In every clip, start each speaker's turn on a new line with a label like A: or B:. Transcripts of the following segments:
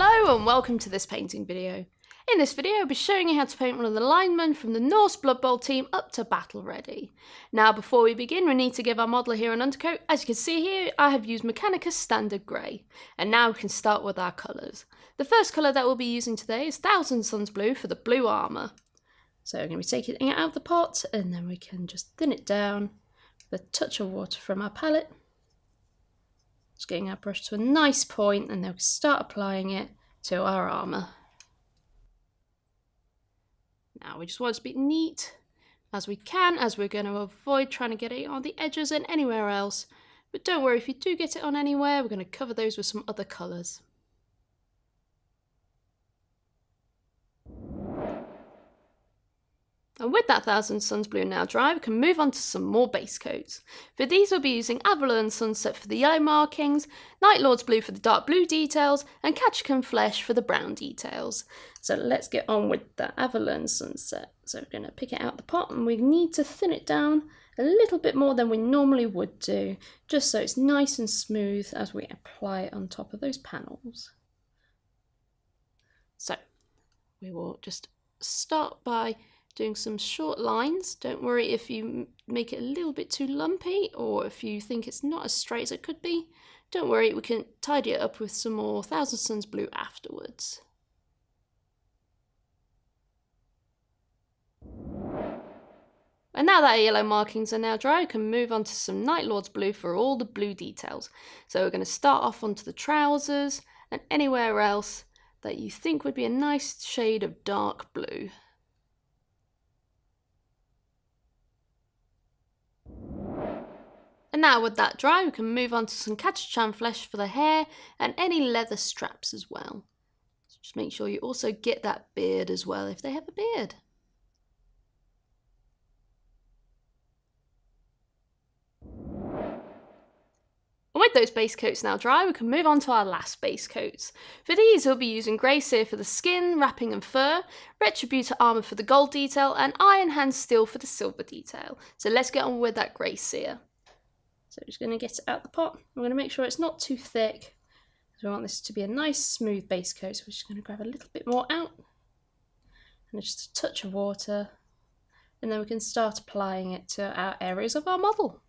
A: Hello and welcome to this painting video. In this video I'll be showing you how to paint one of the linemen from the Norse Blood Bowl team up to battle ready. Now before we begin we need to give our modeller here an undercoat. As you can see here I have used Mechanicus Standard Grey. And now we can start with our colours. The first colour that we'll be using today is Thousand Suns Blue for the blue armour. So we're going to be taking it out of the pot and then we can just thin it down with a touch of water from our palette. Just getting our brush to a nice point and then we can start applying it to our armour. Now we just want to be neat as we can, as we're going to avoid trying to get it on the edges and anywhere else. But don't worry, if you do get it on anywhere, we're going to cover those with some other colours. And with that Thousand Suns Blue now dry, we can move on to some more base coats. For these we'll be using Avalon Sunset for the yellow markings, Night Lord's Blue for the dark blue details, and Gilliman Flesh for the brown details. So let's get on with the Avalon Sunset. So we're going to pick it out the pot and we need to thin it down a little bit more than we normally would do, just so it's nice and smooth as we apply it on top of those panels. So we will just start by doing some short lines. Don't worry if you make it a little bit too lumpy or if you think it's not as straight as it could be. Don't worry, we can tidy it up with some more Thousand Suns Blue afterwards. And now that our yellow markings are now dry, we can move on to some Night Lord's Blue for all the blue details. So we're going to start off onto the trousers and anywhere else that you think would be a nice shade of dark blue. And now with that dry, we can move on to some Gilliman Flesh for the hair and any leather straps as well. So just make sure you also get that beard as well if they have a beard. And with those base coats now dry, we can move on to our last base coats. For these we'll be using Grey Seer for the skin, wrapping and fur, Retributor Armour for the gold detail, and Iron Hand Steel for the silver detail. So let's get on with that Grey Seer. So we're just going to get it out the pot. We're going to make sure it's not too thick, because we want this to be a nice smooth base coat. So we're just going to grab a little bit more out and just a touch of water, and then we can start applying it to our areas of our model.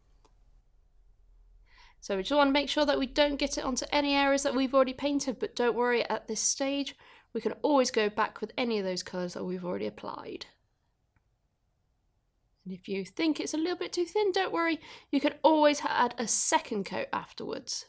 A: So we just want to make sure that we don't get it onto any areas that we've already painted, but don't worry, at this stage we can always go back with any of those colours that we've already applied. And if you think it's a little bit too thin, don't worry, you can always add a second coat afterwards.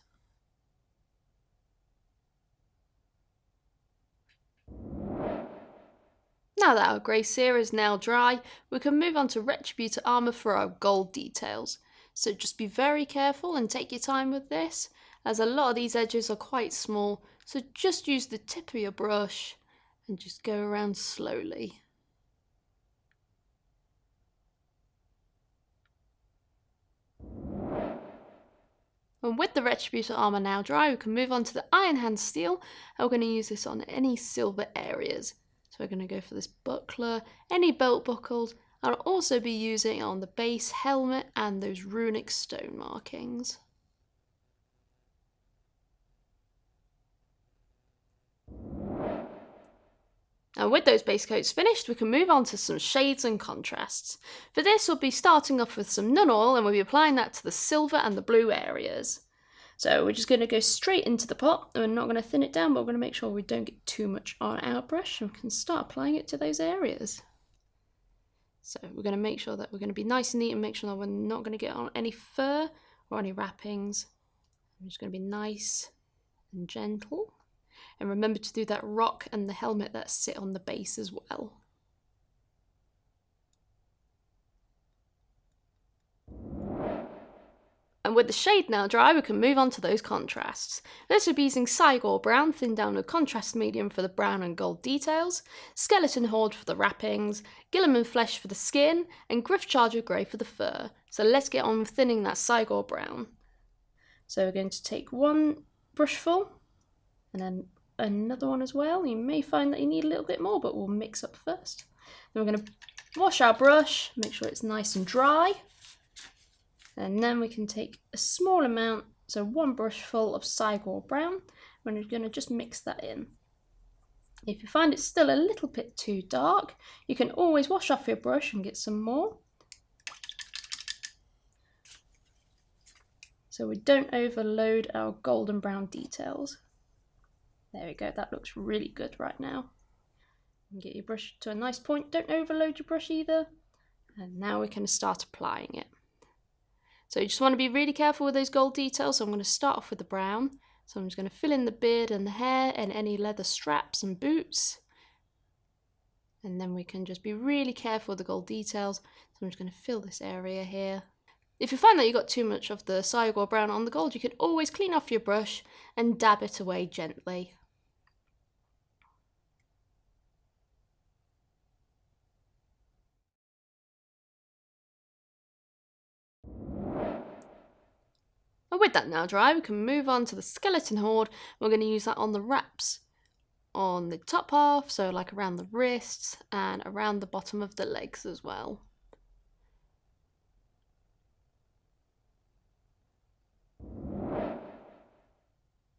A: Now that our Grey Seer is now dry, we can move on to Retributor Armour for our gold details. So just be very careful and take your time with this, as a lot of these edges are quite small, so just use the tip of your brush and just go around slowly. And with the Retributor Armour now dry, we can move on to the Iron Hand Steel, and we're going to use this on any silver areas. So we're going to go for this buckler, any belt buckles, and I'll also be using it on the base helmet and those runic stone markings. And with those base coats finished, we can move on to some shades and contrasts. For this, we'll be starting off with some Nun Oil and we'll be applying that to the silver and the blue areas. So we're just going to go straight into the pot. We're not going to thin it down, but we're going to make sure we don't get too much on our brush and we can start applying it to those areas. So we're going to make sure that we're going to be nice and neat and make sure that we're not going to get on any fur or any wrappings. We're just going to be nice and gentle. And remember to do that rock and the helmet that sit on the base as well. And with the shade now dry, we can move on to those contrasts. This will be using Cygor Brown, thinned down with contrast medium for the brown and gold details, Skeleton Horde for the wrappings, Gilliman Flesh for the skin, and Gryph-Charger Grey for the fur. So let's get on with thinning that Cygor Brown. So we're going to take one brushful, and then another one as well. You may find that you need a little bit more, but we'll mix up first. Then we're going to wash our brush, make sure it's nice and dry. And then we can take a small amount, so one brush full of Cygor Brown. We're going to just mix that in. If you find it's still a little bit too dark, you can always wash off your brush and get some more. So we don't overload our golden brown details. There we go, that looks really good right now. And get your brush to a nice point, don't overload your brush either. And now we can start applying it. So you just want to be really careful with those gold details. So I'm going to start off with the brown. So I'm just going to fill in the beard and the hair and any leather straps and boots. And then we can just be really careful with the gold details. So I'm just going to fill this area here. If you find that you got too much of the cyan brown on the gold, you can always clean off your brush and dab it away gently. And with that now dry, we can move on to the skeleton horde. We're going to use that on the wraps on the top half, so like around the wrists and around the bottom of the legs as well.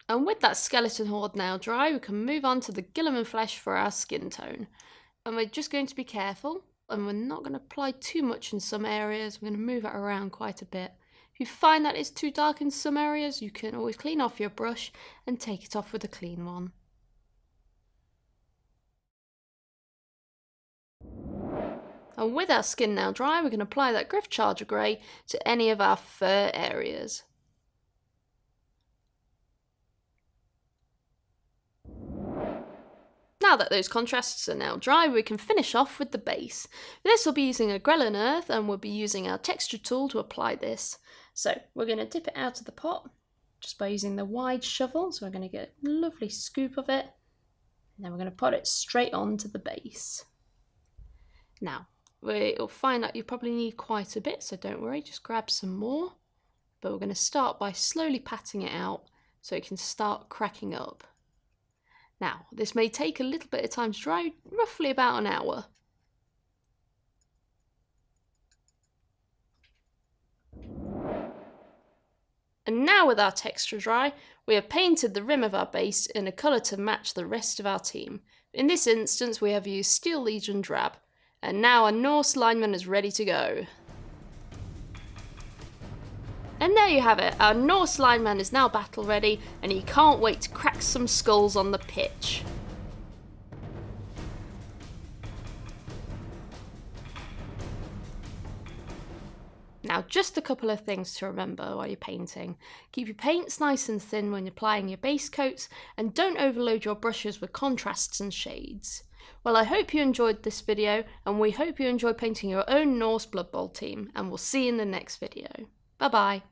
A: And with that skeleton horde now dry, we can move on to the Gilliman Flesh for our skin tone. And we're just going to be careful, and we're not going to apply too much in some areas. We're going to move it around quite a bit. If you find that it's too dark in some areas, you can always clean off your brush and take it off with a clean one. And with our skin now dry, we can apply that Griff Charger Grey to any of our fur areas. Now that those contrasts are now dry, we can finish off with the base. This will be using a Grelin Earth, and we'll be using our texture tool to apply this. So we're going to dip it out of the pot just by using the wide shovel. So we're going to get a lovely scoop of it, and then we're going to put it straight onto the base. Now you'll find that you probably need quite a bit, so don't worry, just grab some more. But we're going to start by slowly patting it out so it can start cracking up. Now, this may take a little bit of time to dry, roughly about an hour. And now with our texture dry, we have painted the rim of our base in a colour to match the rest of our team. In this instance, we have used Steel Legion Drab, and now our Norse lineman is ready to go. And there you have it, our Norse lineman is now battle ready, and he can't wait to crack some skulls on the pitch. Now, just a couple of things to remember while you're painting. Keep your paints nice and thin when you're applying your base coats, and don't overload your brushes with contrasts and shades. Well, I hope you enjoyed this video, and we hope you enjoy painting your own Norse Blood Bowl team, and we'll see you in the next video. Bye bye.